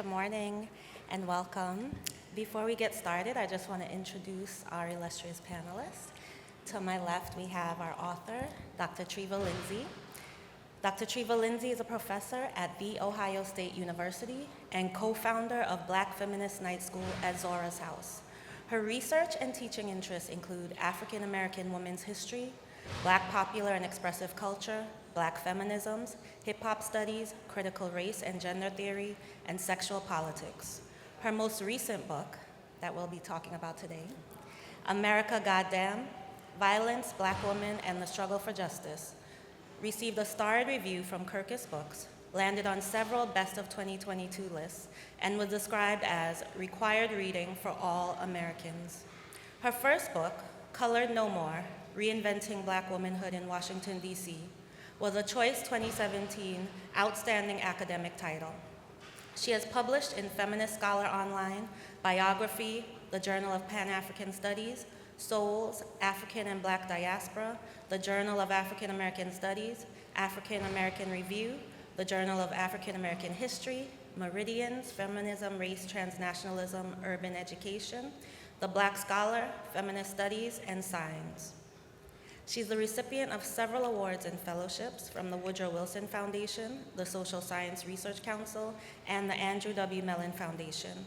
Good morning and welcome. Before we get started, I just want to introduce our illustrious panelists. To my left, we have our author, Dr. Treva Lindsey. Dr. Treva Lindsey is a professor at The Ohio State University and co-founder of Black Feminist Night School at Zora's House. Her research and teaching interests include African American women's history, Black popular and expressive culture, Black feminisms, hip-hop studies, critical race and gender theory, and sexual politics. Her most recent book, that we'll be talking about today, America Goddamn, Violence, Black Women, and the Struggle for Justice, received a starred review from Kirkus Books, landed on several Best of 2022 lists, and was described as required reading for all Americans. Her first book, Colored No More, Reinventing Black Womanhood in Washington, D.C., was a Choice 2017 Outstanding Academic title. She has published in Feminist Scholar Online, Biography, the Journal of Pan-African Studies, Souls, African and Black Diaspora, the Journal of African American Studies, African American Review, the Journal of African American History, Meridians, Feminism, Race, Transnationalism, Urban Education, The Black Scholar, Feminist Studies, and Signs. She's the recipient of several awards and fellowships from the Woodrow Wilson Foundation, the Social Science Research Council, and the Andrew W. Mellon Foundation.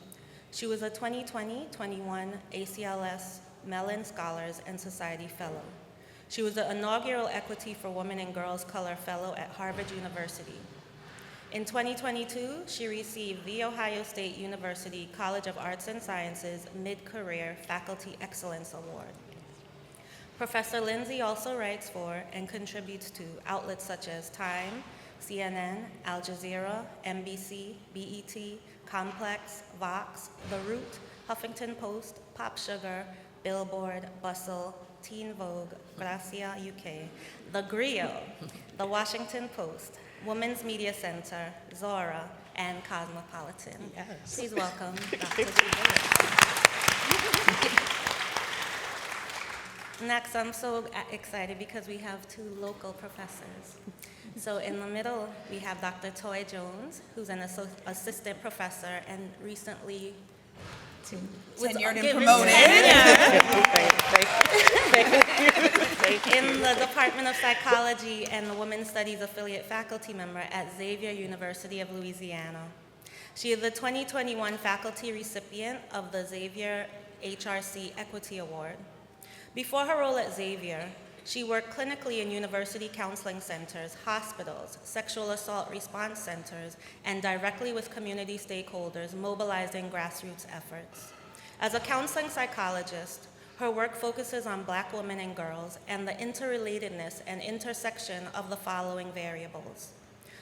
She was a 2020-21 ACLS Mellon Scholars and Society Fellow. She was the inaugural Equity for Women and Girls Color Fellow at Harvard University. In 2022, she received the Ohio State University College of Arts and Sciences Mid-Career Faculty Excellence Award. Professor Lindsey also writes for and contributes to outlets such as Time, CNN, Al Jazeera, NBC, BET, Complex, Vox, The Root, Huffington Post, Pop Sugar, Billboard, Bustle, Teen Vogue, Gracia UK, The Griot, The Washington Post, Women's Media Center, Zora, and Cosmopolitan. Yes. Please welcome Dr. Treva. Next, I'm so excited because we have two local professors. So in the middle, we have Dr. Toy Jones, who's an assistant professor and recently tenured and promoted in the Department of Psychology and the Women's Studies affiliate faculty member at Xavier University of Louisiana. She is the 2021 faculty recipient of the Xavier HRC Equity Award. Before her role at Xavier, she worked clinically in university counseling centers, hospitals, sexual assault response centers, and directly with community stakeholders mobilizing grassroots efforts. As a counseling psychologist, her work focuses on Black women and girls and the interrelatedness and intersection of the following variables: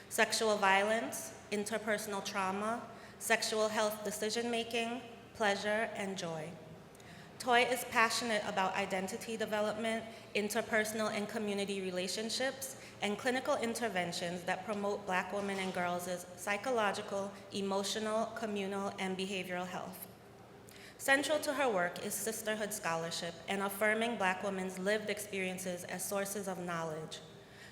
sexual violence, interpersonal trauma, sexual health decision-making, pleasure, and joy. Toy is passionate about identity development, interpersonal and community relationships, and clinical interventions that promote Black women and girls' psychological, emotional, communal, and behavioral health. Central to her work is sisterhood scholarship and affirming Black women's lived experiences as sources of knowledge.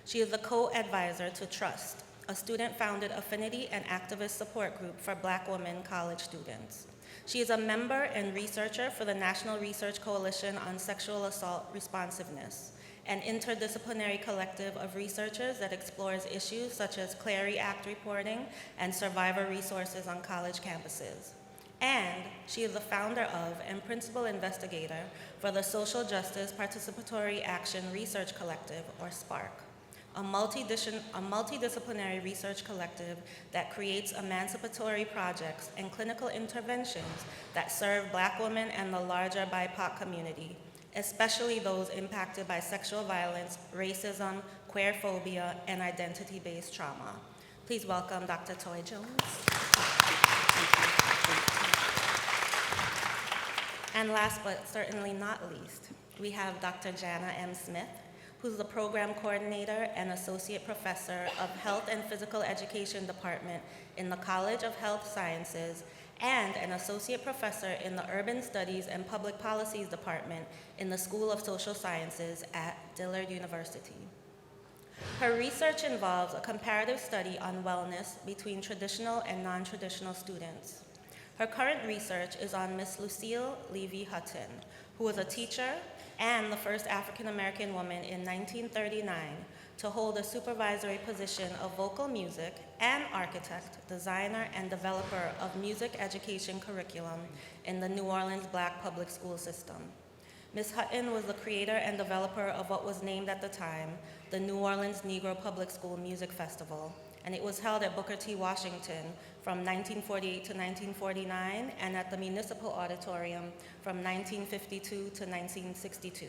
She is the co-advisor to Trust, a student-founded affinity and activist support group for Black women college students. She is a member and researcher for the National Research Coalition on Sexual Assault Responsiveness, an interdisciplinary collective of researchers that explores issues such as Clary Act reporting and survivor resources on college campuses. And she is the founder of and principal investigator for the Social Justice Participatory Action Research Collective, or SPARC, a multidisciplinary research collective that creates emancipatory projects and clinical interventions that serve Black women and the larger BIPOC community, especially those impacted by sexual violence, racism, queerphobia, and identity-based trauma. Please welcome Dr. Toy Jones. And last but certainly not least, we have Dr. Jana M. Smith, who's the program coordinator and associate professor of Health and Physical Education Department in the College of Health Sciences and an associate professor in the Urban Studies and Public Policies Department in the School of Social Sciences at Dillard University. Her research involves a comparative study on wellness between traditional and non-traditional students. Her current research is on Miss Lucille Levy Hutton, who was a teacher and the first African-American woman in 1939 to hold a supervisory position of vocal music and architect, designer, and developer of music education curriculum in the New Orleans Black public school system. Ms. Hutton was the creator and developer of what was named at the time the New Orleans Negro Public School Music Festival, and it was held at Booker T. Washington from 1948 to 1949 and at the Municipal Auditorium from 1952 to 1962.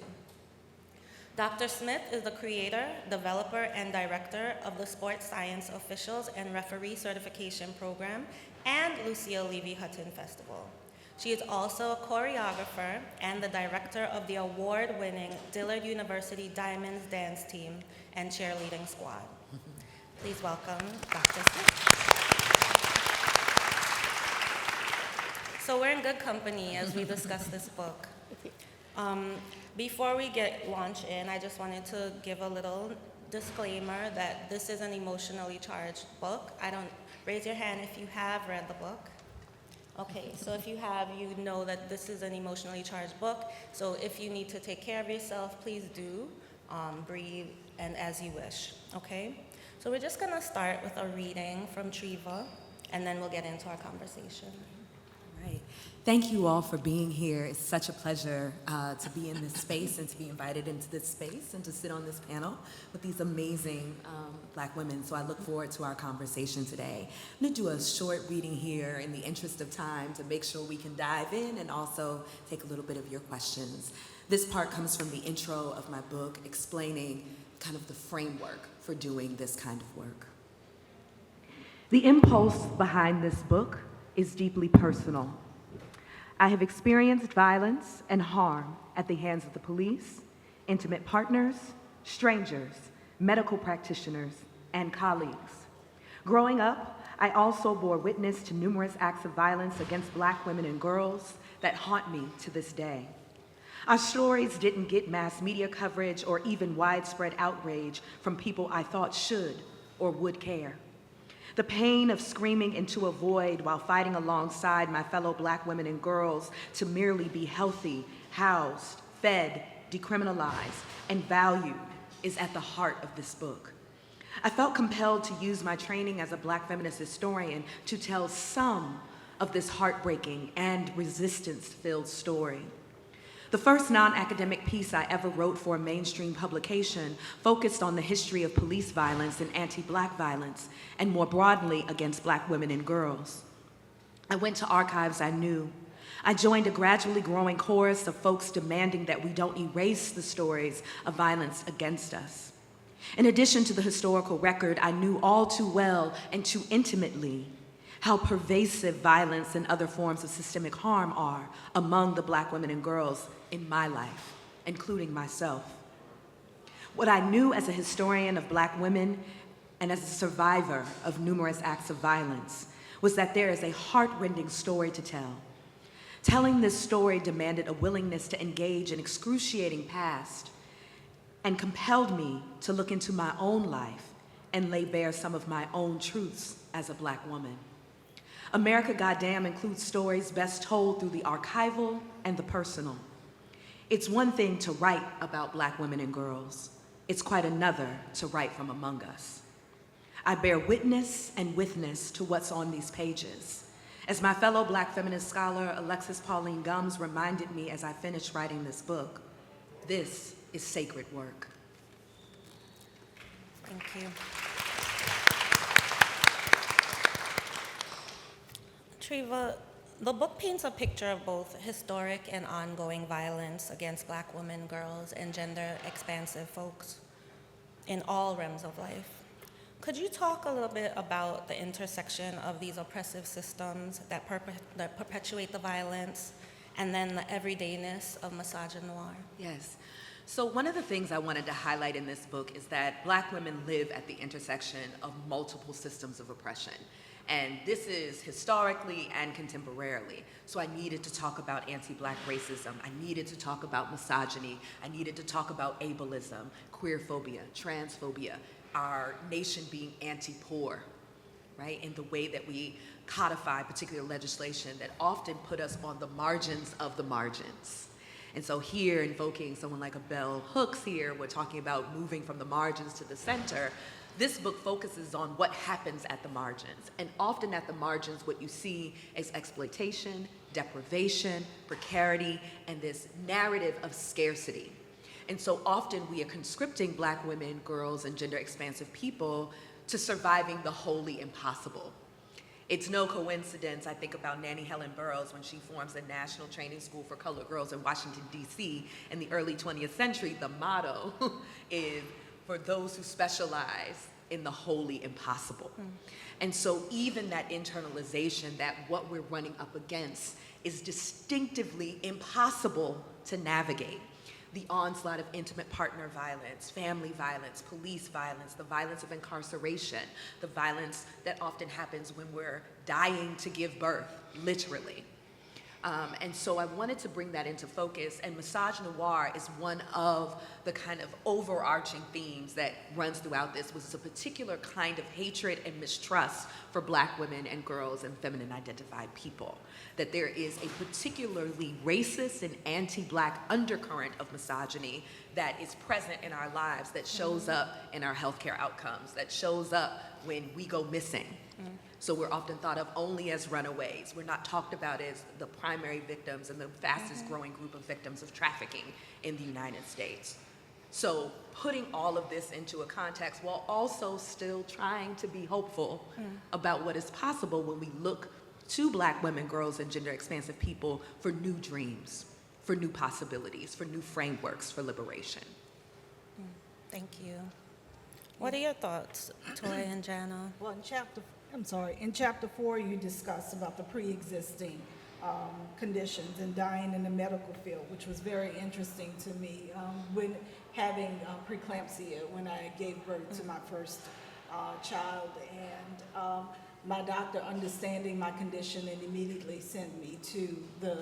Dr. Smith is the creator, developer, and director of the Sports Science Officials and Referee Certification Program and Lucille Levy Hutton Festival. She is also a choreographer and the director of the award-winning Dillard University Diamonds Dance Team and Cheerleading Squad. Please welcome Dr. Smith. So we're in good company as we discuss this book. Before we get launched in, I just wanted to give a little disclaimer that this is an emotionally charged book. Raise your hand if you have read the book. Okay, so if you have, you know that this is an emotionally charged book. So if you need to take care of yourself, please do. Breathe and as you wish, okay? So we're just gonna start with a reading from Treva, and then we'll get into our conversation. Right. Thank you all for being here. It's such a pleasure to be in this space and to be invited into this space and to sit on this panel with these amazing Black women. So I look forward to our conversation today. I'm going to do a short reading here in the interest of time to make sure we can dive in and also take a little bit of your questions. This part comes from the intro of my book explaining kind of the framework for doing this kind of work. The impulse behind this book is deeply personal. I have experienced violence and harm at the hands of the police, intimate partners, strangers, medical practitioners, and colleagues. Growing up, I also bore witness to numerous acts of violence against Black women and girls that haunt me to this day. Our stories didn't get mass media coverage or even widespread outrage from people I thought should or would care. The pain of screaming into a void while fighting alongside my fellow Black women and girls to merely be healthy, housed, fed, decriminalized, and valued is at the heart of this book. I felt compelled to use my training as a Black feminist historian to tell some of this heartbreaking and resistance-filled story. The first non-academic piece I ever wrote for a mainstream publication focused on the history of police violence and anti-Black violence, and more broadly against Black women and girls. I went to archives I knew. I joined a gradually growing chorus of folks demanding that we don't erase the stories of violence against us. In addition to the historical record, I knew all too well and too intimately how pervasive violence and other forms of systemic harm are among the Black women and girls in my life, including myself. What I knew as a historian of Black women and as a survivor of numerous acts of violence was that there is a heart-rending story to tell. Telling this story demanded a willingness to engage an excruciating past and compelled me to look into my own life and lay bare some of my own truths as a Black woman. America Goddamn includes stories best told through the archival and the personal. It's one thing to write about Black women and girls. It's quite another to write from among us. I bear witness and witness to what's on these pages. As my fellow Black feminist scholar, Alexis Pauline Gumbs, reminded me as I finished writing this book, this is sacred work. Thank you. Treva, the book paints a picture of both historic and ongoing violence against Black women, girls, and gender-expansive folks in all realms of life. Could you talk a little bit about the intersection of these oppressive systems that perpetuate the violence and then the everydayness of misogynoir? Yes. So one of the things I wanted to highlight in this book is that Black women live at the intersection of multiple systems of oppression. And this is historically and contemporarily. So I needed to talk about anti-Black racism. I needed to talk about misogyny. I needed to talk about ableism, queerphobia, transphobia, our nation being anti-poor, right? In the way that we codify particular legislation that often put us on the margins of the margins. And so here, invoking someone like a Bell Hooks here, we're talking about moving from the margins to the center. This book focuses on what happens at the margins. And often at the margins, what you see is exploitation, deprivation, precarity, and this narrative of scarcity. And so often we are conscripting Black women, girls, and gender-expansive people to surviving the wholly impossible. It's no coincidence, I think about Nannie Helen Burroughs when she forms the National Training School for Colored Girls in Washington, D.C. in the early 20th century. The motto is, for those who specialize in the wholly impossible. And so even that internalization that what we're running up against is distinctively impossible to navigate. The onslaught of intimate partner violence, family violence, police violence, the violence of incarceration, the violence that often happens when we're dying to give birth, literally. And so I wanted to bring that into focus, and misogynoir is one of the kind of overarching themes that runs throughout this, which is a particular kind of hatred and mistrust for Black women and girls and feminine identified people. That there is a particularly racist and anti-Black undercurrent of misogyny that is present in our lives, that shows up in our healthcare outcomes, that shows up when we go missing. So we're often thought of only as runaways. We're not talked about as the primary victims and the fastest growing group of victims of trafficking in the United States. So putting all of this into a context while also still trying to be hopeful about what is possible when we look to Black women, girls, and gender-expansive people for new dreams, for new possibilities, for new frameworks for liberation. Thank you. What are your thoughts, Toy and Jana? Well, in chapter 4, you discussed about the pre-existing conditions and dying in the medical field, which was very interesting to me. When having preeclampsia, when I gave birth to my first child, and my doctor understanding my condition and immediately sent me to the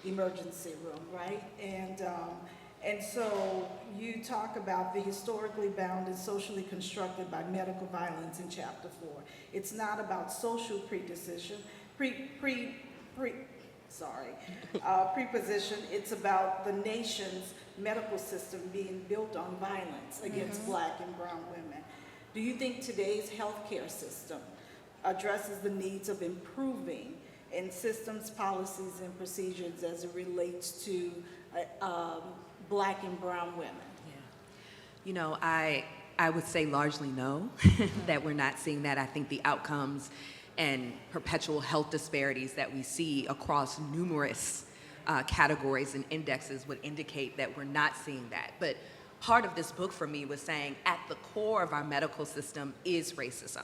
emergency room, right? And so you talk about the historically bound and socially constructed by medical violence in chapter 4. It's not about social preposition, it's about the nation's medical system being built on violence against Black and brown women. Do you think today's healthcare system addresses the needs of improving in systems, policies, and procedures as it relates to Black and brown women? Yeah. You know, I would say largely no, that we're not seeing that. I think the outcomes and perpetual health disparities that we see across numerous categories and indexes would indicate that we're not seeing that. But part of this book for me was saying at the core of our medical system is racism.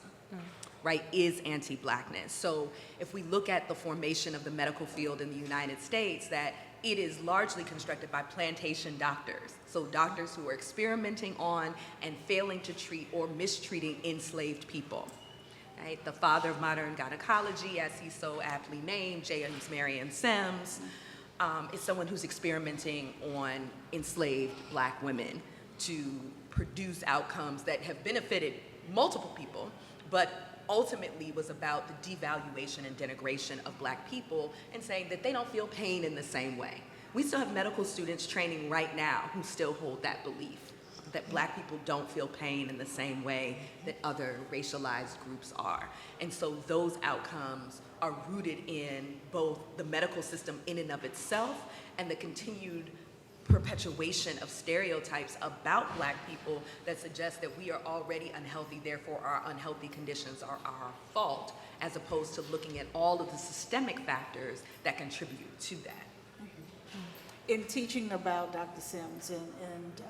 Right, is anti-Blackness. So if we look at the formation of the medical field in the United States, that it is largely constructed by plantation doctors. So doctors who are experimenting on and failing to treat or mistreating enslaved people. Right? The father of modern gynecology, as he's so aptly named, James Marion Sims, is someone who's experimenting on enslaved Black women to produce outcomes that have benefited multiple people, but ultimately was about the devaluation and denigration of Black people and saying that they don't feel pain in the same way. We still have medical students training right now who still hold that belief, that Black people don't feel pain in the same way that other racialized groups are. And so those outcomes are rooted in both the medical system in and of itself and the continued perpetuation of stereotypes about Black people that suggest that we are already unhealthy, therefore our unhealthy conditions are our fault, as opposed to looking at all of the systemic factors that contribute to that. In teaching about Dr. Sims and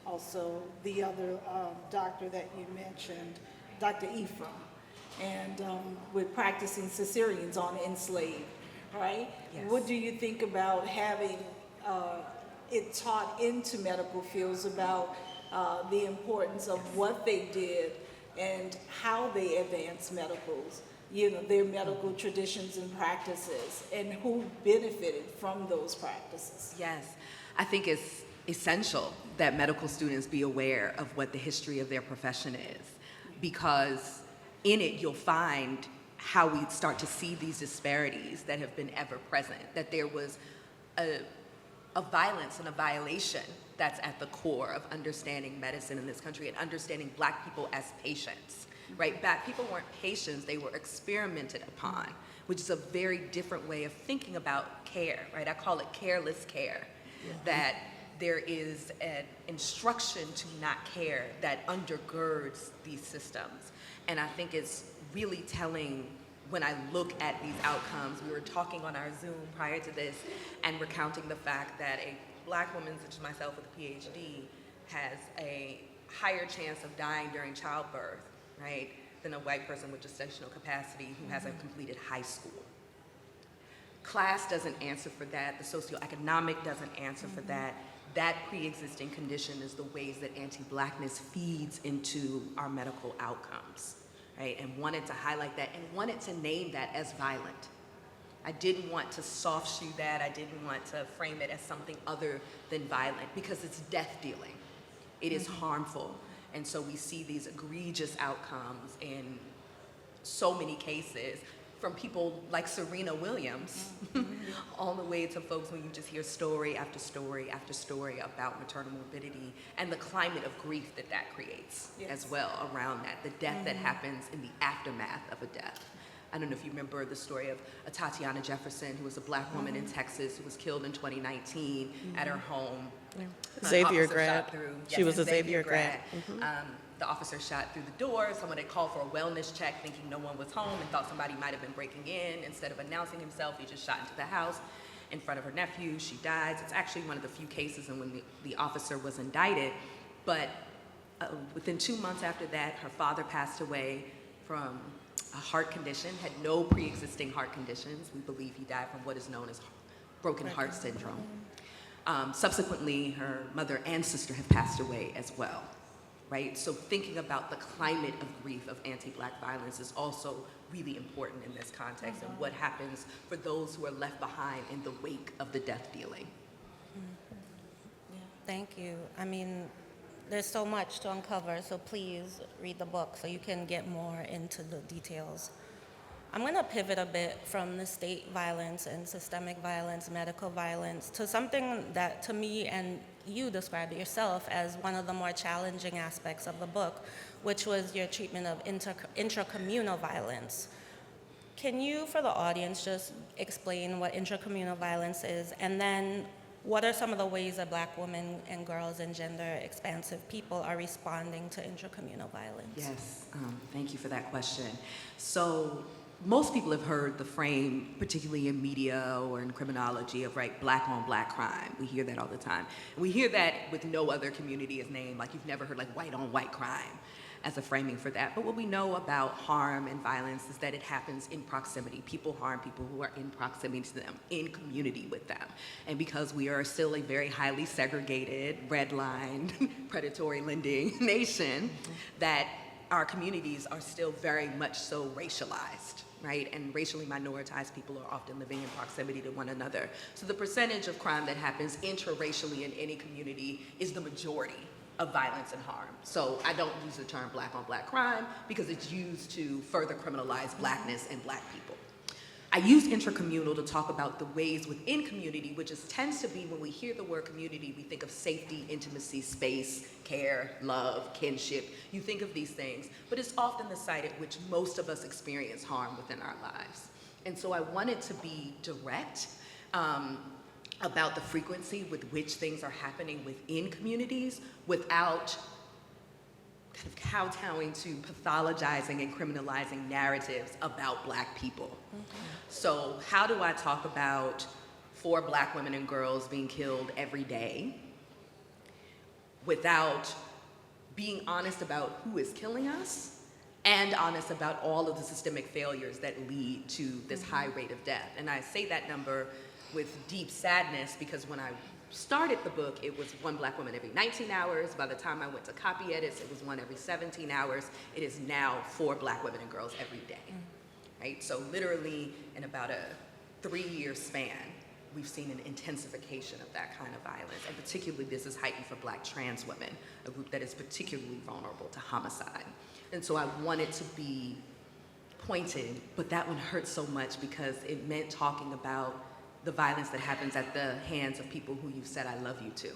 also the other doctor that you mentioned, Dr. Ephraim, and with practicing cesareans on enslaved, right? Yes. What do you think about having it taught into medical fields about the importance of what they did and how they advanced medicals, you know, their medical traditions and practices, and who benefited from those practices? Yes, I think it's essential that medical students be aware of what the history of their profession is, because in it you'll find how we start to see these disparities that have been ever present, that there was a violence and a violation that's at the core of understanding medicine in this country and understanding Black people as patients, right? Black people weren't patients, they were experimented upon, which is a very different way of thinking about care, right? I call it careless care, that there is an instruction to not care that undergirds these systems. And I think it's really telling when I look at these outcomes. We were talking on our Zoom prior to this and recounting the fact that a Black woman such as myself with a PhD has a higher chance of dying during childbirth, right, than a white person with gestational capacity who hasn't completed high school. Class doesn't answer for that. The socioeconomic doesn't answer for that. That pre-existing condition is the ways that anti-Blackness feeds into our medical outcomes, right? And wanted to highlight that and wanted to name that as violent. I didn't want to soft shoe that. I didn't want to frame it as something other than violent, because it's death dealing. It is harmful. And so we see these egregious outcomes in so many cases, from people like Serena Williams, all the way to folks when you just hear story after story after story about maternal morbidity and the climate of grief that that creates as well around that, the death that happens in the aftermath of a death. I don't know if you remember the story of Tatiana Jefferson, who was a Black woman in Texas who was killed in 2019 at her home. Xavier grad. She was a Xavier grad. The officer shot through the door. Someone had called for a wellness check thinking no one was home and thought somebody might have been breaking in. Instead of announcing himself, he just shot into the house in front of her nephew. She dies. It's actually one of the few cases in when the officer was indicted. But within 2 months after that, her father passed away from a heart condition, had no pre-existing heart conditions. We believe he died from what is known as broken heart syndrome. Subsequently, her mother and sister have passed away as well. Right? So thinking about the climate of grief of anti-Black violence is also really important in this context, and what happens for those who are left behind in the wake of the death dealing. Thank you. I mean, there's so much to uncover, so please read the book so you can get more into the details. I'm going to pivot a bit from the state violence and systemic violence, medical violence, to something that to me and you described it yourself as one of the more challenging aspects of the book, which was your treatment of intracommunal violence. Can you, for the audience, just explain what intracommunal violence is, and then what are some of the ways that Black women and girls and gender-expansive people are responding to intracommunal violence? Yes, thank you for that question. So most people have heard the frame, particularly in media or in criminology, of Black on Black crime. We hear that all the time. And we hear that with no other community is named, like you've never heard white on white crime as a framing for that. But what we know about harm and violence is that it happens in proximity. People harm people who are in proximity to them, in community with them. And because we are still a very highly segregated, redlined, predatory lending nation, that our communities are still very much so racialized, right? And racially minoritized people are often living in proximity to one another. So the percentage of crime that happens intraracially in any community is the majority of violence and harm. So I don't use the term Black on Black crime because it's used to further criminalize Blackness and Black people. I use intracommunal to talk about the ways within community, which tends to be when we hear the word community, we think of safety, intimacy, space, care, love, kinship. You think of these things, but it's often the site at which most of us experience harm within our lives. And so I wanted to be direct about the frequency with which things are happening within communities without kind of kowtowing to pathologizing and criminalizing narratives about Black people. So how do I talk about 4 Black women and girls being killed every day without being honest about who is killing us and honest about all of the systemic failures that lead to this high rate of death? And I say that number with deep sadness because when I started the book, it was 1 Black woman every 19 hours. By the time I went to copy edits, it was 1 every 17 hours. It is now 4 Black women and girls every day, right? So literally in about a 3-year span, we've seen an intensification of that kind of violence. And particularly this is heightened for Black trans women, a group that is particularly vulnerable to homicide. And so I wanted to be pointed, but that one hurt so much because it meant talking about the violence that happens at the hands of people who you've said I love you to,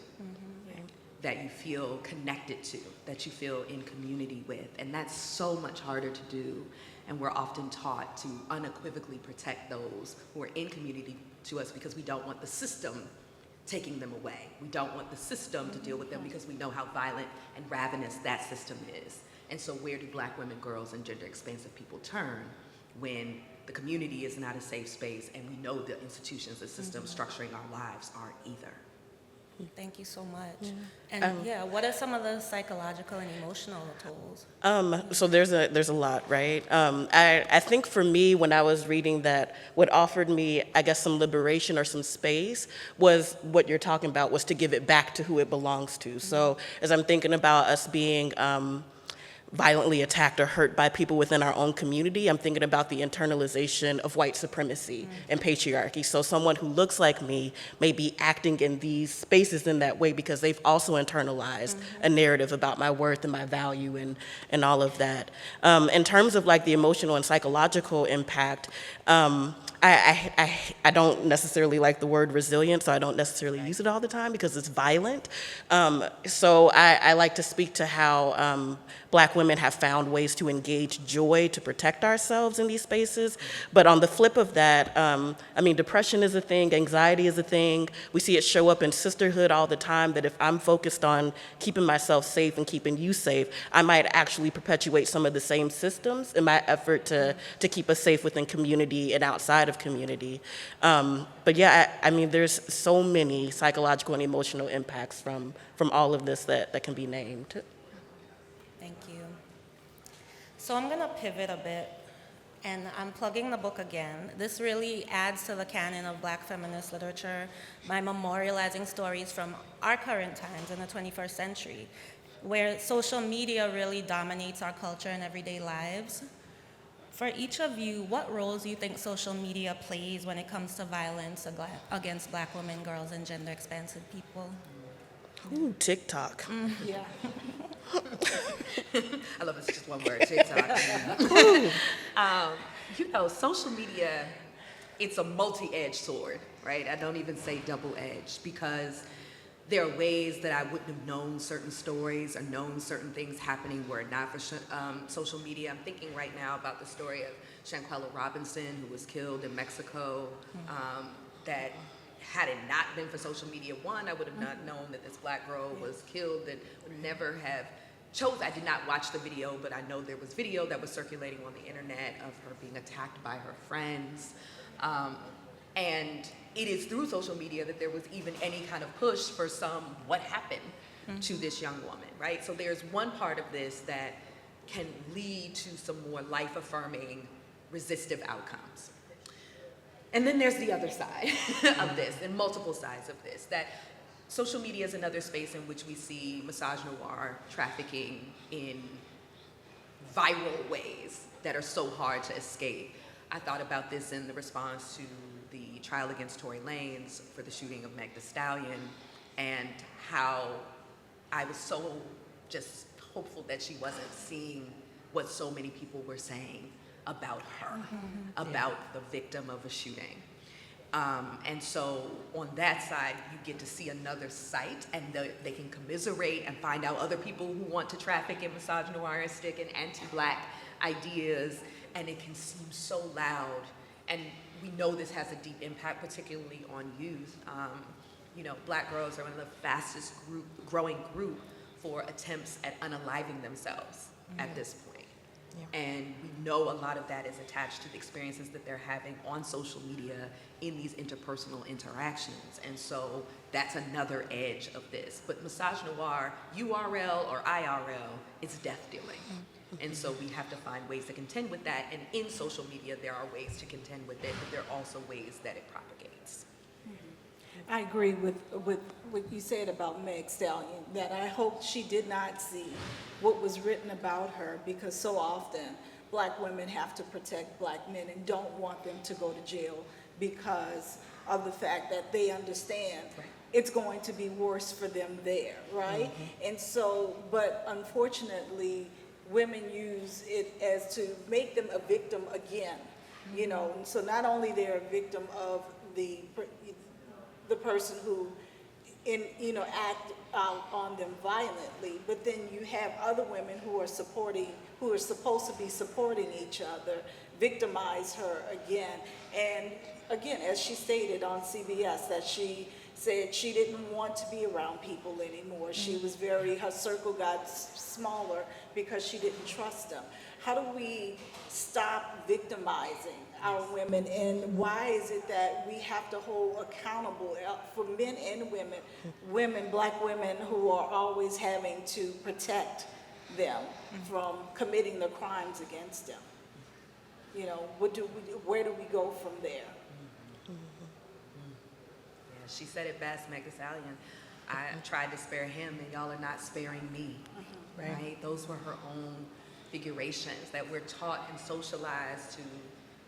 that you feel connected to, that you feel in community with. And that's so much harder to do. And we're often taught to unequivocally protect those who are in community to us because we don't want the system taking them away. We don't want the system to deal with them because we know how violent and ravenous that system is. And so where do Black women, girls, and gender expansive people turn when the community is not a safe space and we know the institutions, the systems structuring our lives aren't either? Thank you so much. And what are some of the psychological and emotional tolls? So there's a lot, right? I think for me, when I was reading that, what offered me, I guess, some liberation or some space was what you're talking about, was to give it back to who it belongs to. So as I'm thinking about us being violently attacked or hurt by people within our own community, I'm thinking about the internalization of white supremacy and patriarchy. So someone who looks like me may be acting in these spaces in that way because they've also internalized a narrative about my worth and my value and all of that. In terms of like the emotional and psychological impact, I don't necessarily like the word resilient, so I don't necessarily use it all the time because it's violent. So I like to speak to how Black women have found ways to engage joy to protect ourselves in these spaces. But on the flip of that, I mean, depression is a thing, anxiety is a thing. We see it show up in sisterhood all the time, that if I'm focused on keeping myself safe and keeping you safe, I might actually perpetuate some of the same systems in my effort to keep us safe within community and outside of community. But yeah, I mean, there's so many psychological and emotional impacts from all of this that can be named. Thank you. So I'm going to pivot a bit, and I'm plugging the book again. This really adds to the canon of Black feminist literature by memorializing stories from our current times in the 21st century, where social media really dominates our culture and everyday lives. For each of you, what roles do you think social media plays when it comes to violence against Black women, girls, and gender expansive people? Ooh, TikTok. Yeah. I love it's just one word, TikTok. Social media, it's a multi-edged sword, right? I don't even say double-edged because there are ways that I wouldn't have known certain stories or known certain things happening were it not for social media. I'm thinking right now about the story of Shantoyia Robinson, who was killed in Mexico, that had it not been for social media, I would have not known that this Black girl was killed, that would never have I did not watch the video, but I know there was video that was circulating on the internet of her being attacked by her friends. And it is through social media that there was even any kind of push for what happened to this young woman, right? So there's one part of this that can lead to some more life-affirming, resistive outcomes. And then there's the other side of this, and multiple sides of this, that social media is another space in which we see misogynoir trafficking in viral ways that are so hard to escape. I thought about this in the response to the trial against Tory Lanez for the shooting of Meg Thee Stallion, and how I was so just hopeful that she wasn't seeing what so many people were saying about her, about the victim of a shooting. And so on that side, you get to see another site, and they can commiserate and find out other people who want to traffic in misogynoiristic and anti-Black ideas, and it can seem so loud. And we know this has a deep impact, particularly on youth. Black girls are one of the fastest growing group for attempts at unaliving themselves at this point. Yeah. And we know a lot of that is attached to the experiences that they're having on social media in these interpersonal interactions. And so that's another edge of this. But misogynoir, URL or IRL, is death dealing. And so we have to find ways to contend with that. And in social media, there are ways to contend with it, but there are also ways that it propagates. I agree with what you said about Meg Stallion, that I hope she did not see what was written about her, because so often Black women have to protect Black men and don't want them to go to jail because of the fact that they understand it's going to be worse for them there, right? And so, but unfortunately, women use it as to make them a victim again, you know. And so not only they're a victim of the person who act out on them violently, but then you have other women who are supposed to be supporting each other, victimize her again. And again, as she stated on CBS, that she said she didn't want to be around people anymore. She was her circle got smaller because she didn't trust them. How do we stop victimizing our women, and why is it that we have to hold accountable for men and women, black women who are always having to protect them from committing the crimes against them? You know, where do we go from there? She said it best, Meg Thee Stallion. I tried to spare him, and y'all are not sparing me. Right? Those were her own figurations that we're taught and socialized to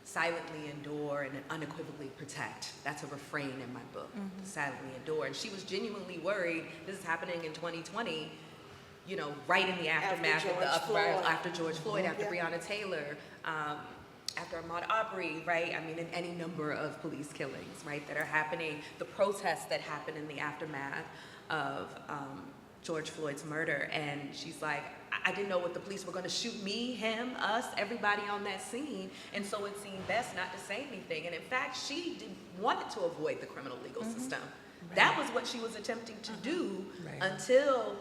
silently endure and unequivocally protect. That's a refrain in my book, to silently endure. And she was genuinely worried, this is happening in 2020, you know, right in the aftermath of the uprising, after George Floyd, after Breonna Taylor, after Ahmaud Arbery, right? I mean, in any number of police killings, right, that are happening, the protests that happened in the aftermath of George Floyd's murder. And she's like, I didn't know what the police were going to shoot me, him, us, everybody on that scene. And so it seemed best not to say anything. And in fact, she wanted to avoid the criminal legal system. That was what she was attempting to do until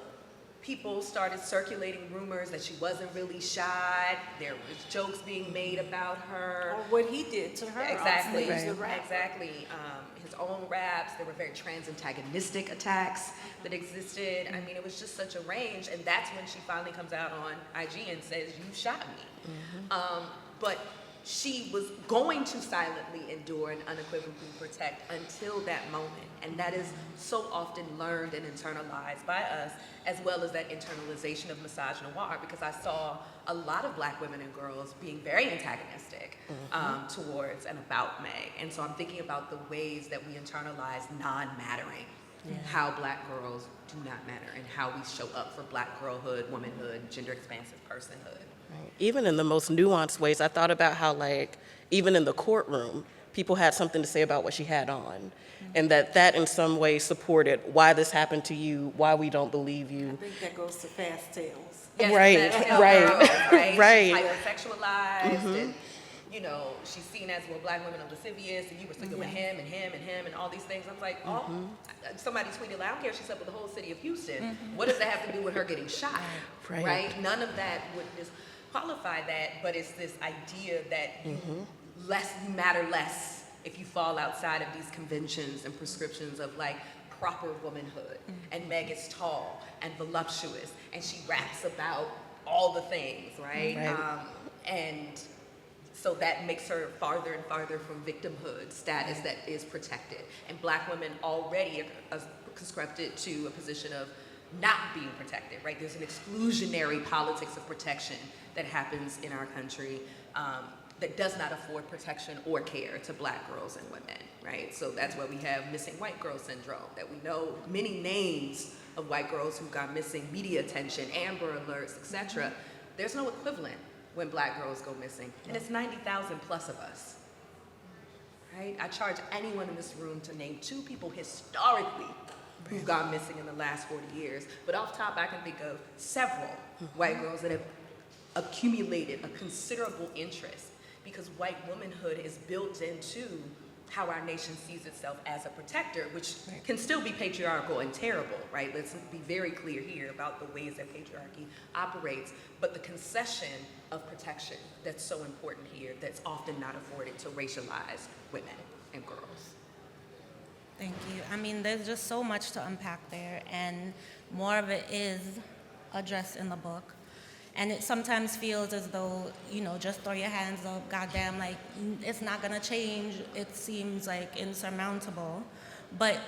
people started circulating rumors that she wasn't really shot. There was jokes being made about her. Or what he did to her. Exactly. Exactly. His own raps. There were very trans-antagonistic attacks that existed. I mean, it was just such a range. And that's when she finally comes out on IG and says, "You shot me." But she was going to silently endure and unequivocally protect until that moment. And that is so often learned and internalized by us, as well as that internalization of misogynoir, because I saw a lot of black women and girls being very antagonistic towards and about Meg. And so I'm thinking about the ways that we internalize non-mattering, how black girls do not matter, and how we show up for black girlhood, womanhood, gender-expansive personhood. Right. Even in the most nuanced ways, I thought about how, like, even in the courtroom, people had something to say about what she had on, and that in some way supported why this happened to you, why we don't believe you. I think that goes to fast tales. Yes, Right. Hypersexualized, and you know, she's seen as, well, black women are lascivious, and you were sleeping with him and him and him and all these things. I was like, somebody tweeted, I don't care if she slept with the whole city of Houston. What does that have to do with her getting shot? Right? None of that would disqualify that, but it's this idea that you matter less if you fall outside of these conventions and prescriptions of like proper womanhood. And Meg is tall and voluptuous, and she raps about all the things, right? And so that makes her farther and farther from victimhood status that is protected. And black women already are conscripted to a position of not being protected, right? There's an exclusionary politics of protection that happens in our country that does not afford protection or care to black girls and women, right? So that's why we have missing white girl syndrome, that we know many names of white girls who got missing, media attention, Amber Alerts, etc. There's no equivalent when black girls go missing, and it's 90,000 plus of us, right? I charge anyone in this room to name 2 people historically who've gone missing in the last 40 years, but off top I can think of several white girls that have accumulated a considerable interest, because white womanhood is built into how our nation sees itself as a protector, which can still be patriarchal and terrible, right? Let's be very clear here about the ways that patriarchy operates, but the concession of protection that's so important here, that's often not afforded to racialized women and girls. Thank you. I mean, there's just so much to unpack there, and more of it is addressed in the book. And it sometimes feels as though, you know, just throw your hands up, goddamn, like, it's not gonna change. It seems like insurmountable. But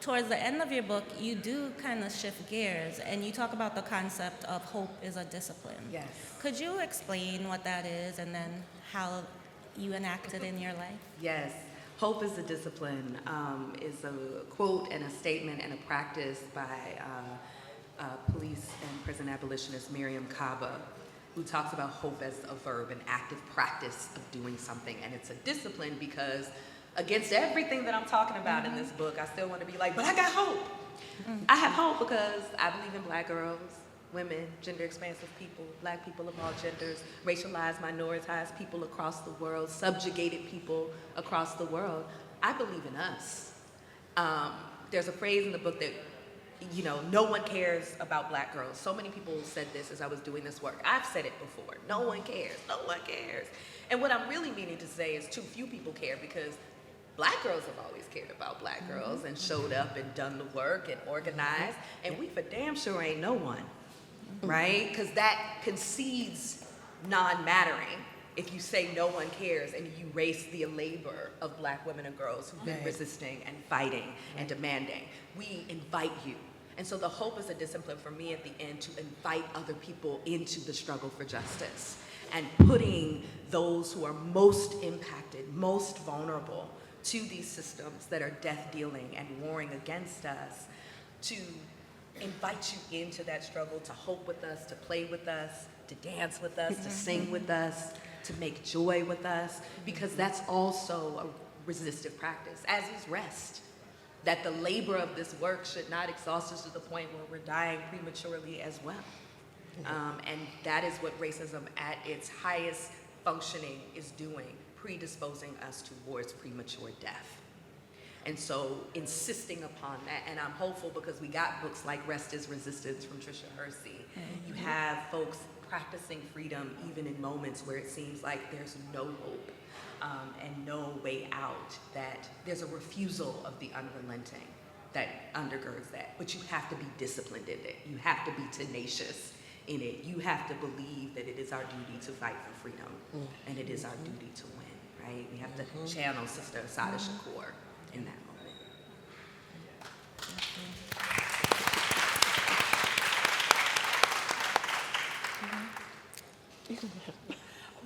towards the end of your book, you do kind of shift gears, and you talk about the concept of hope is a discipline. Yes. Could you explain what that is, and then how you enact it in your life? Yes. Hope is a discipline is a quote and a statement and a practice by police and prison abolitionist Miriam Kaba, who talks about hope as a verb, an active practice of doing something. And it's a discipline because against everything that I'm talking about in this book, I still want to be like, but I got hope. I have hope because I believe in Black girls, women, gender expansive people, Black people of all genders, racialized, minoritized people across the world, subjugated people across the world. I believe in us. There's a phrase in the book that, you know, no one cares about Black girls. So many people said this as I was doing this work. I've said it before. No one cares. No one cares. And what I'm really meaning to say is too few people care, because Black girls have always cared about Black girls and showed up and done the work and organized. And we for damn sure ain't no one. Right? Because that concedes non-mattering if you say no one cares and you erase the labor of Black women and girls who've been resisting and fighting and demanding. We invite you. And so the hope is a discipline for me at the end to invite other people into the struggle for justice and putting those who are most impacted, most vulnerable to these systems that are death-dealing and warring against us, to invite you into that struggle, to hope with us, to play with us, to dance with us, to sing with us, to make joy with us, because that's also a resistive practice, as is rest. That the labor of this work should not exhaust us to the point where we're dying prematurely as well. And that is what racism at its highest functioning is doing, predisposing us towards premature death. And so insisting upon that, and I'm hopeful because we got books like Rest is Resistance from Tricia Hersey. You have folks practicing freedom even in moments where it seems like there's no hope and no way out, that there's a refusal of the unrelenting that undergirds that. But you have to be disciplined in it. You have to be tenacious in it. You have to believe that it is our duty to fight for freedom and it is our duty to win, right? We have to channel Sister Assata Shakur in that moment.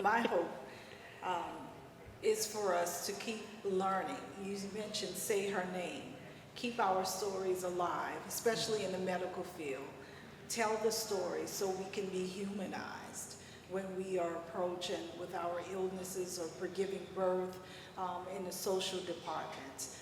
My hope is for us to keep learning. You mentioned Say Her Name. Keep our stories alive, especially in the medical field. Tell the story so we can be humanized when we are approaching with our illnesses or for giving birth in the social departments.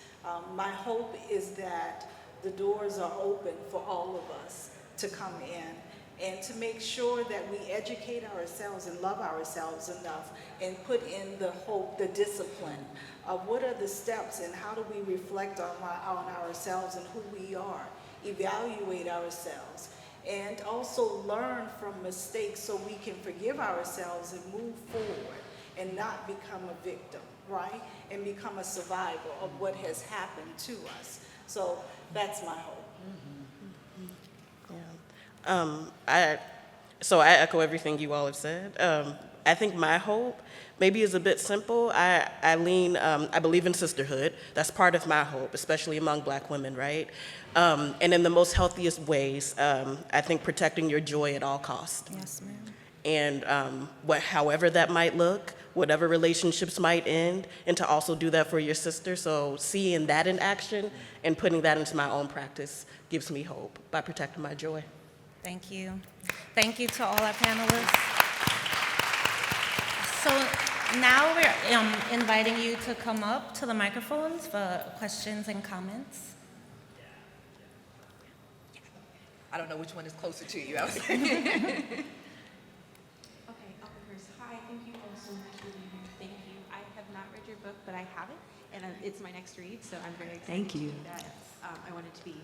My hope is that the doors are open for all of us to come in and to make sure that we educate ourselves and love ourselves enough and put in the hope, the discipline of what are the steps and how do we reflect on ourselves and who we are, evaluate ourselves, and also learn from mistakes so we can forgive ourselves and move forward and not become a victim, right? And become a survivor of what has happened to us. So that's my hope. So I echo everything you all have said. I think my hope maybe is a bit simple. I believe in sisterhood. That's part of my hope, especially among Black women, right? And in the most healthiest ways, I think protecting your joy at all costs. Yes, ma'am. And however that might look, whatever relationships might end, and to also do that for your sister. So seeing that in action and putting that into my own practice gives me hope by protecting my joy. Thank you. Thank you to all our panelists. So now we're inviting you to come up to the microphones for questions and comments. I don't know which one is closer to you. Okay, I'll go first. Hi, thank you all so much for being here. Thank you. I have not read your book, but I have it, and it's my next read, so I'm very excited Thank you. to do that. I wanted to be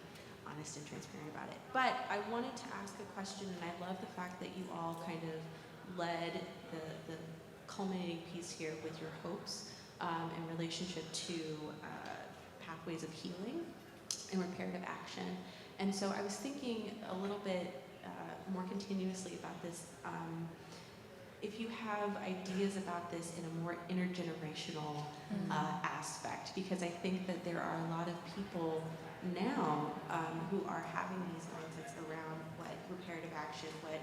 honest and transparent about it. But I wanted to ask a question, and I love the fact that you all kind of led the culminating piece here with your hopes in relationship to pathways of healing and reparative action. And so I was thinking a little bit more continuously about this. If you have ideas about this in a more intergenerational aspect, because I think that there are a lot of people now who are having these mindsets around what reparative action, what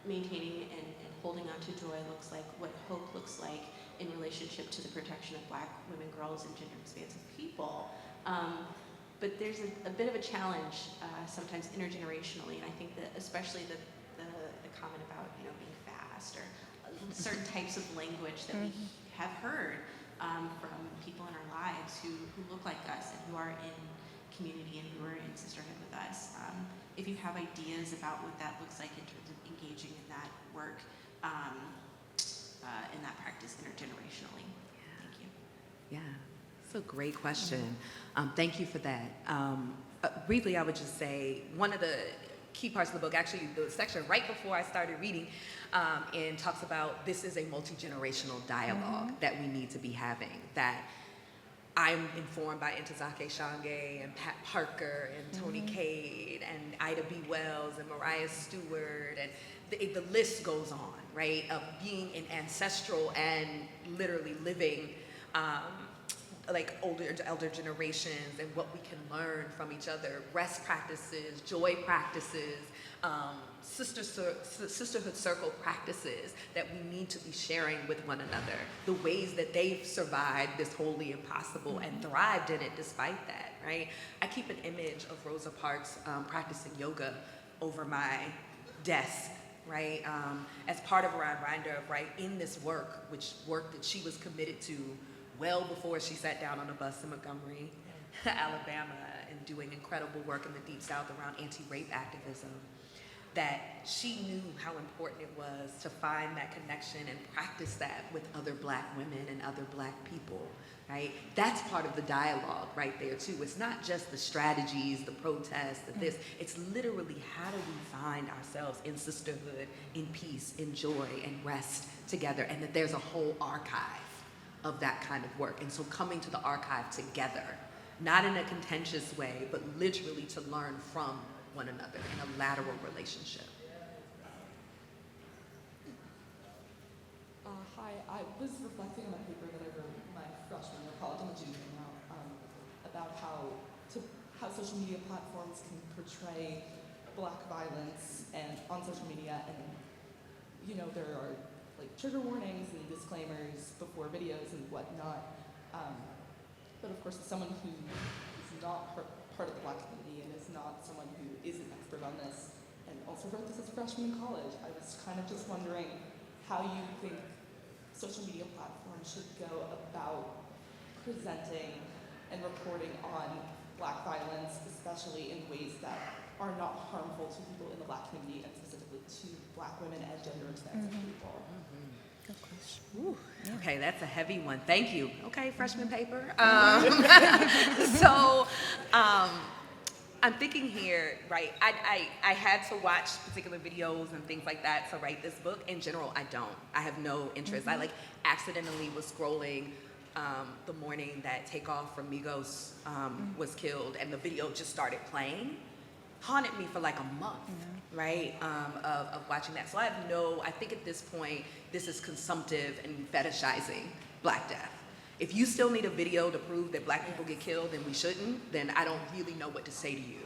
maintaining and holding on to joy looks like, what hope looks like in relationship to the protection of Black women, girls, and gender-expansive people. But there's a bit of a challenge sometimes intergenerationally, and I think that especially the comment about being fast or certain types of language that we have heard from people in our lives who look like us and who are in community and who are in sisterhood with us. If you have ideas about what that looks like in terms of engaging in that work, in that practice intergenerationally. Thank you. Yeah, it's a great question. Thank you for that. Briefly, I would just say one of the key parts of the book, actually the section right before I started reading, and talks about this is a multi-generational dialogue that we need to be having, that I'm informed by Ntozake Shange and Pat Parker and Toni Cade and Ida B. Wells and Mariah Stewart, and the list goes on, right, of being in ancestral and literally living like elder generations and what we can learn from each other, rest practices, joy practices, sisterhood circle practices that we need to be sharing with one another, the ways that they've survived this wholly impossible and thrived in it despite that, right? I keep an image of Rosa Parks practicing yoga over my desk, right? As part of a reminder of, right, in this work that she was committed to well before she sat down on a bus in Montgomery, Alabama, and doing incredible work in the Deep South around anti-rape activism, that she knew how important it was to find that connection and practice that with other Black women and other Black people, right? That's part of the dialogue right there too. It's not just the strategies, the protests, this, it's literally how do we find ourselves in sisterhood, in peace, in joy, and rest together, and that there's a whole archive of that kind of work. And so coming to the archive together, not in a contentious way, but literally to learn from one another in a lateral relationship. Hi, I was reflecting on a paper that I wrote my freshman year of college, I'm a junior now, about how social media platforms can portray Black violence and on social media, and there are like trigger warnings and disclaimers before videos and whatnot. But of course, as someone who is not part of the Black community and is not someone who is an expert on this, and also wrote this as a freshman in college, I was kind of just wondering how you think social media platforms should go about presenting and reporting on Black violence, especially in ways that are not harmful to people in the Black community and specifically to Black women and gender-expansive people. Good question. Ooh, okay, that's a heavy one. Thank you. Okay, freshman paper. I'm thinking here, right, I had to watch particular videos and things like that to write this book. In general, I don't. I have no interest. I accidentally was scrolling the morning that Takeoff from Migos was killed, and the video just started playing. Haunted me for like a month, right, of watching that. So I think at this point, this is consumptive and fetishizing Black death. If you still need a video to prove that Black people get killed and we shouldn't, then I don't really know what to say to you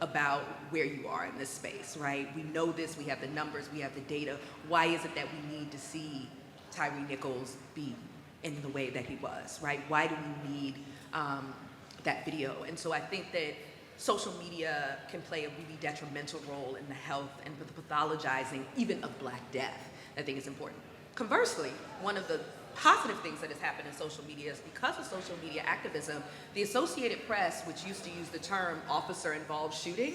about where you are in this space, right? We know this, we have the numbers, we have the data. Why is it that we need to see Tyree Nichols be in the way that he was, right? Why do we need that video? And so I think that social media can play a really detrimental role in the health and the pathologizing even of Black death. I think is important. Conversely, one of the positive things that has happened in social media is because of social media activism, the Associated Press, which used to use the term officer-involved shooting,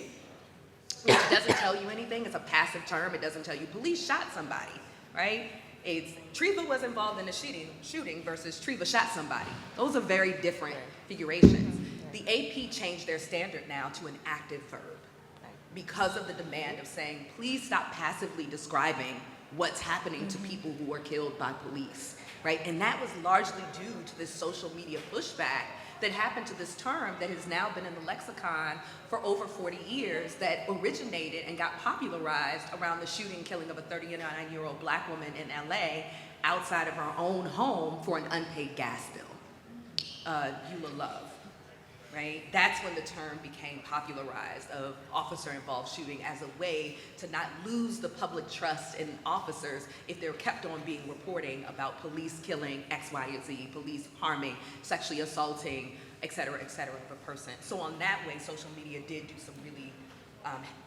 which doesn't tell you anything, it's a passive term, it doesn't tell you police shot somebody, right? It's Treva was involved in the shooting versus Treva shot somebody. Those are very different figurations. The AP changed their standard now to an active verb because of the demand of saying, please stop passively describing what's happening to people who are killed by police, right? And that was largely due to this social media pushback that happened to this term that has now been in the lexicon for over 40 years that originated and got popularized around the shooting killing of a 39-year-old Black woman in LA outside of her own home for an unpaid gas bill. Eula Love. right? That's when the term became popularized of officer-involved shooting as a way to not lose the public trust in officers if they're kept on being reporting about police killing X, Y, and Z, police harming, sexually assaulting, et cetera, of a person. So on that way, social media did do some really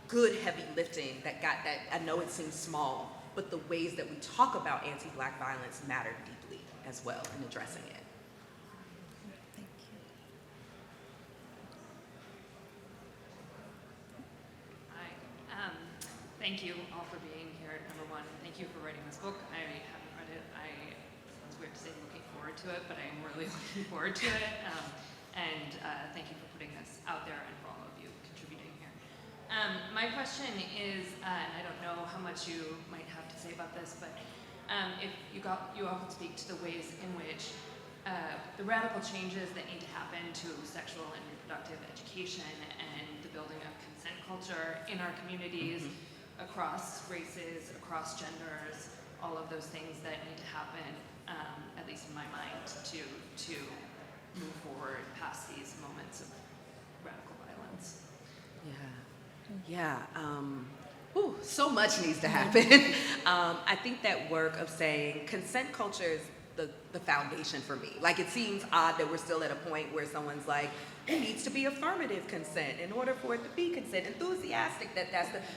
good heavy lifting that got that. I know it seems small, but the ways that we talk about anti-Black violence mattered deeply as well in addressing it. Thank you. Hi. Thank you all for being here, number one. Thank you for writing this book. I haven't read it. It's weird to say looking forward to it, but I am really looking forward to it. And thank you for putting this out there and for all of you contributing here. My question is, and I don't know how much you might have to say about this, but if you all could speak to the ways in which the radical changes that need to happen to sexual and reproductive education and the building of consent culture in our communities, across races, across genders, all of those things that need to happen, at least in my mind, to move forward past these moments of radical violence. So much needs to happen. I think that work of saying consent culture is the foundation for me. Like, it seems odd that we're still at a point where someone's like, it needs to be affirmative consent in order for it to be consent, enthusiastic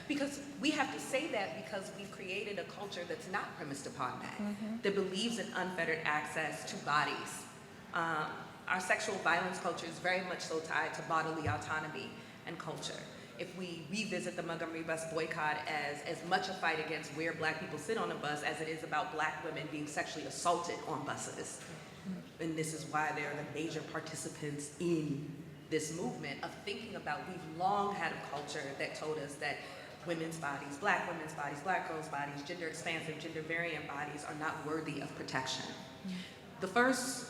because we have to say that because we've created a culture that's not premised upon that, that believes in unfettered access to bodies. Our sexual violence culture is very much so tied to bodily autonomy and culture. If we revisit the Montgomery bus boycott as much a fight against where Black people sit on a bus as it is about Black women being sexually assaulted on buses. And this is why they're the major participants in this movement of thinking about, we've long had a culture that told us that women's bodies, Black girls' bodies, gender expansive, gender variant bodies are not worthy of protection. The first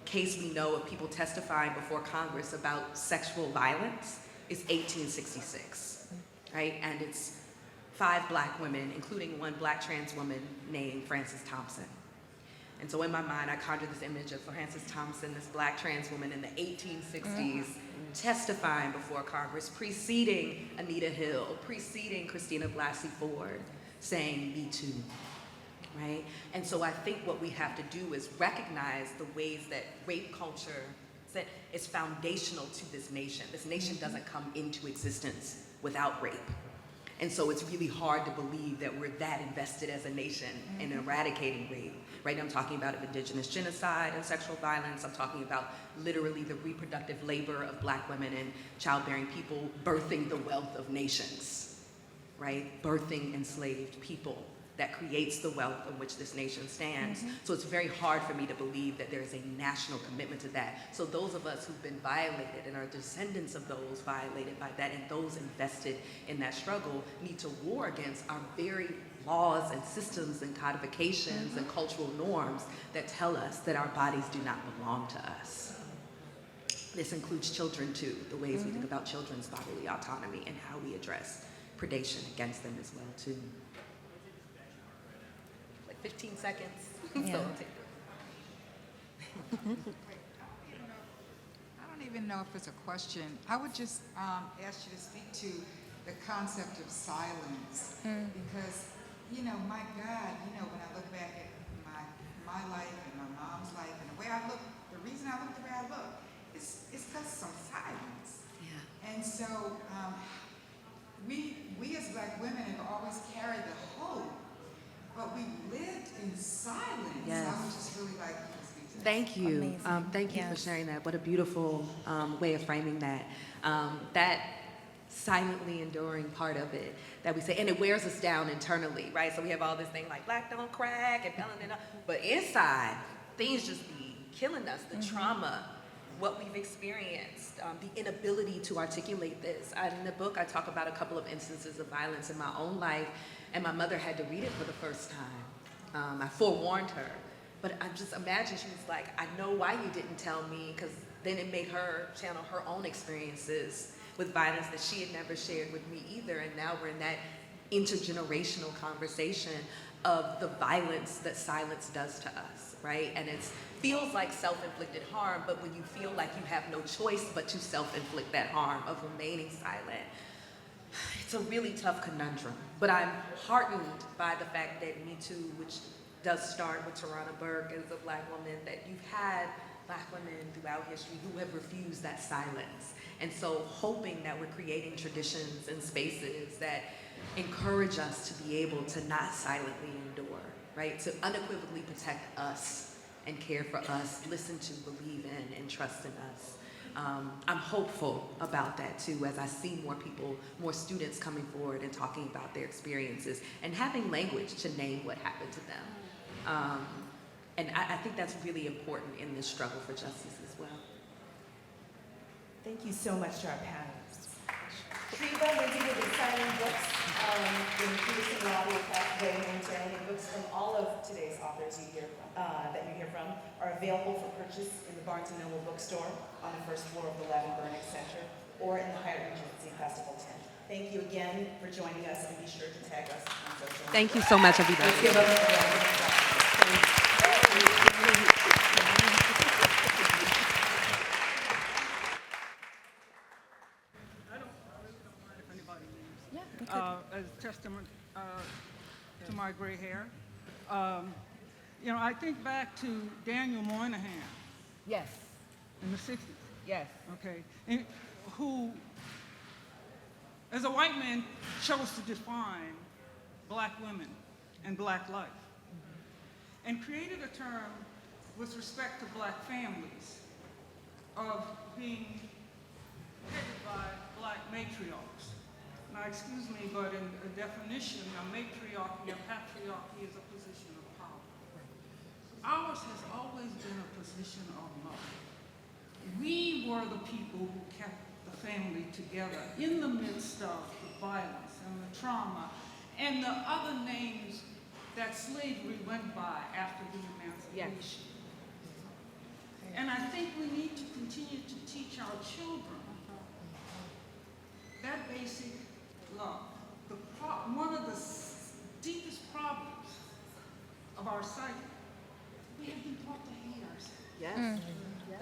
case we know of people testifying before Congress about sexual violence is 1866, right? And it's 5 Black women, including one Black trans woman named Frances Thompson. And so in my mind, I conjure this image of Frances Thompson, this Black trans woman in the 1860s, testifying before Congress, preceding Anita Hill, preceding Christina Blasey Ford, saying, "Me too," right? And so I think what we have to do is recognize the ways that rape culture that is foundational to this nation. This nation doesn't come into existence without rape. And so it's really hard to believe that we're that invested as a nation in eradicating rape. Right now I'm talking about indigenous genocide and sexual violence. I'm talking about literally the reproductive labor of Black women and childbearing people birthing the wealth of nations, right? Birthing enslaved people. That creates the wealth on which this nation stands. So it's very hard for me to believe that there is a national commitment to that. So those of us who've been violated and are descendants of those violated by that and those invested in that struggle need to war against our very laws and systems and codifications and cultural norms that tell us that our bodies do not belong to us. This includes children too, the ways we think about children's bodily autonomy and how we address predation against them as well too. 15 seconds. Yeah. So I'll take it. I don't even know if it's a question. I would just ask you to speak to the concept of silence. Because, my God, when I look back at my life and my mom's life and the way I look, the reason I look the way I look is because some silence. Yeah. And so we as Black women have always carried the hope, but we lived in silence. Yes. I would just really like you to speak to that. Thank you. Amazing. Thank you for sharing that. What a beautiful way of framing that. That silently enduring part of it that we say, and it wears us down internally, right? So we have all this thing like Black don't crack and melanin, but inside, things just be killing us, the trauma, what we've experienced, the inability to articulate this. In the book, I talk about a couple of instances of violence in my own life, and my mother had to read it for the first time. I forewarned her, but I just imagine she was like, I know why you didn't tell me, because then it made her channel her own experiences with violence that she had never shared with me either, and now we're in that intergenerational conversation. of the violence that silence does to us, right? And it feels like self-inflicted harm, but when you feel like you have no choice but to self-inflict that harm of remaining silent, it's a really tough conundrum. But I'm heartened by the fact that Me Too, which does start with Tarana Burke as a Black woman, that you've had Black women throughout history who have refused that silence. And so hoping that we're creating traditions and spaces that encourage us to be able to not silently endure, right? To unequivocally protect us and care for us, listen to, believe in, and trust in us. I'm hopeful about that too, as I see more people, more students coming forward and talking about their experiences and having language to name what happened to them. And I think that's really important in this struggle for justice as well. Thank you so much to our panelists. Treva Lindsey will be signing books in Peterson Law will pass away momentarily. Books from all of today's authors that you hear from are available for purchase in the Barnes & Noble bookstore on the first floor of the Lavin Burnick Center or in the Hyatt Regency Festival tent. Thank you again for joining us, and be sure to tag us on social media. Thank you so much, everybody. Let's give up a round of applause. As testament to my gray hair. I think back to Daniel Moynihan. Yes. In the 60s. Yes. Okay. And who, as a white man, chose to define Black women and Black life. And created a term with respect to Black families of being headed by Black matriarchs. Now, excuse me, but in a definition, a matriarchy, a patriarchy is a position of power. Ours has always been a position of love. We were the people who kept the family together in the midst of the violence and the trauma and the other names that slavery went by after the emancipation. Yes. And I think we need to continue to teach our children that basic love. One of the deepest problems of our psyche, we have been taught to hate ourselves. Yes.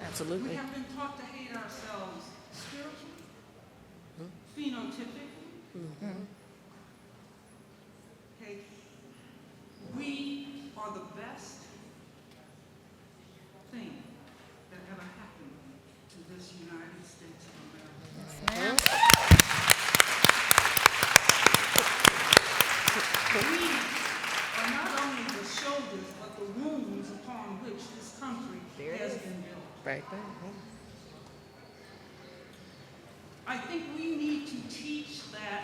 Absolutely. We have been taught to hate ourselves spiritually, phenotypically. Okay. We are the best thing that ever happened to this United States of America. Yes, We are not only the shoulders, but the wombs upon which this country has been built. Right. I think we need to teach that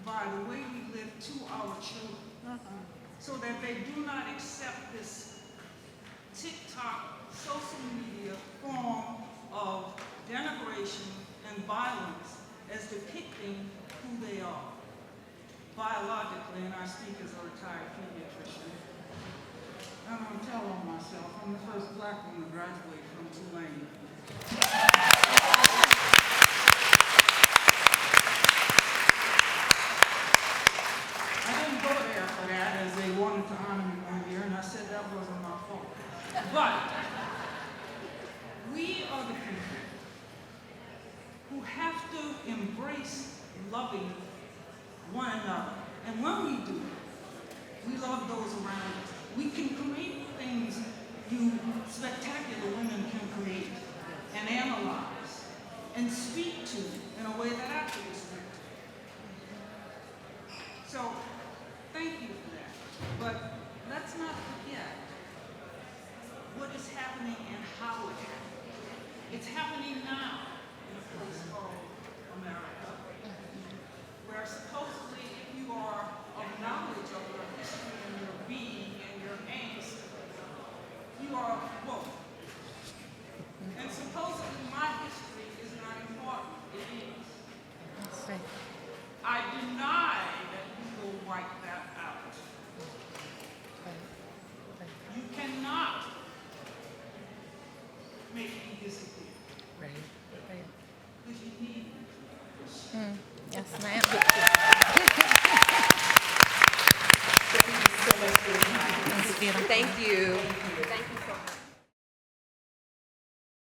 by the way we live to our children, so that they do not accept this TikTok social media form of denigration and violence as depicting who they are. Biologically, and I speak as a retired pediatrician, I don't tell on myself, I'm the first Black woman to graduate from Tulane. I didn't go there for that, as they wanted to honor me one year, and I said that wasn't my fault. But we are the people who have to embrace loving one another. And when we do, we love those around us. We can create things you spectacular women can create and analyze and speak to in a way that activists speak to. So, thank you for that. But let's not forget what is happening and how it happened. It's happening now in a place called America, where supposedly if you are of knowledge of your history and your being and your angst, you are woke. And supposedly my history is not important. It is. that's right. I deny that we will wipe that out. You cannot make me disappear. Right. Because you need me. Yes, ma'am. Thank you so much Thank you.